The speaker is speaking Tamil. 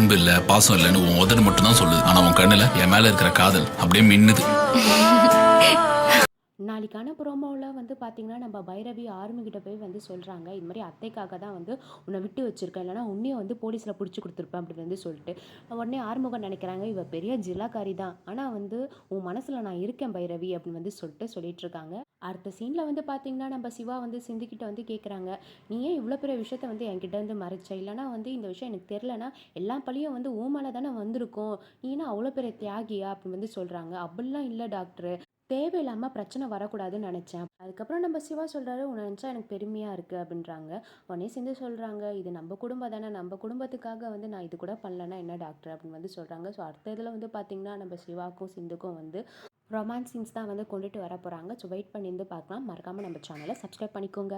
அன்பு இல்ல பாசம் இல்லைன்னு உன் உதடு மட்டும் தான் சொல்லுது. ஆனா உன் கண்ணுல என் மேல இருக்கிற காதல் அப்படியே மின்னுது. நாளைக்கான ப்ரோமோவில் வந்து பார்த்தீங்கன்னா நம்ம பைரவி ஆர்மிகிட்ட போய் வந்து சொல்கிறாங்க, இது மாதிரி அத்தைக்காக தான் வந்து உன்னை விட்டு வச்சிருக்கேன், இல்லைனா உன்னையும் வந்து போலீஸில் பிடிச்சி கொடுத்துருப்பேன் அப்படின்னு வந்து சொல்லிட்டு உடனே ஆறுமுகம் நினைக்கிறாங்க இவ பெரிய ஜில்லாக்காரி தான், ஆனால் வந்து உன் மனசில் நான் இருக்கேன் பைரவி அப்படின்னு வந்து சொல்லிட்டு இருக்காங்க. அடுத்த சீனில் வந்து பார்த்தீங்கன்னா நம்ம சிவா வந்து சிந்திக்கிட்ட வந்து கேட்குறாங்க, நீ ஏன் இவ்வளோ பெரிய விஷயத்த வந்து என்கிட்ட வந்து மறைச்ச, இல்லைனா வந்து இந்த விஷயம் எனக்கு தெரிலனா எல்லா பழியும் வந்து ஊ மேலே தானே வந்திருக்கும், நீனா அவ்வளோ பெரிய தியாகியா அப்படின்னு வந்து சொல்கிறாங்க. அப்படிலாம் இல்லை டாக்டர், தேவையில்லாமல் பிரச்சனை வரக்கூடாதுன்னு நினச்சேன். அதுக்கப்புறம் நம்ம சிவா சொல்கிறாரு, உன்னை நினச்சா எனக்கு பெருமையாக இருக்குது அப்படின்றாங்க. உடனே சேர்ந்து சொல்கிறாங்க, இது நம்ம குடும்பம் தானே, நம்ம குடும்பத்துக்காக வந்து நான் இது கூட பண்ணலன்னா என்ன டாக்டர் அப்படின்னு வந்து சொல்கிறாங்க. ஸோ அடுத்த இதில் வந்து பார்த்திங்கன்னா நம்ம சிவாக்கும் சிந்துக்கும் வந்து ரொமான்ஸ் சீன்ஸ் தான் வந்து கொண்டுட்டு வர போகிறாங்க. ஸோ வெயிட் பண்ணி இருந்து பார்க்கலாம். மறக்காமல் நம்ம சேனலை சப்ஸ்கிரைப் பண்ணிக்கோங்க.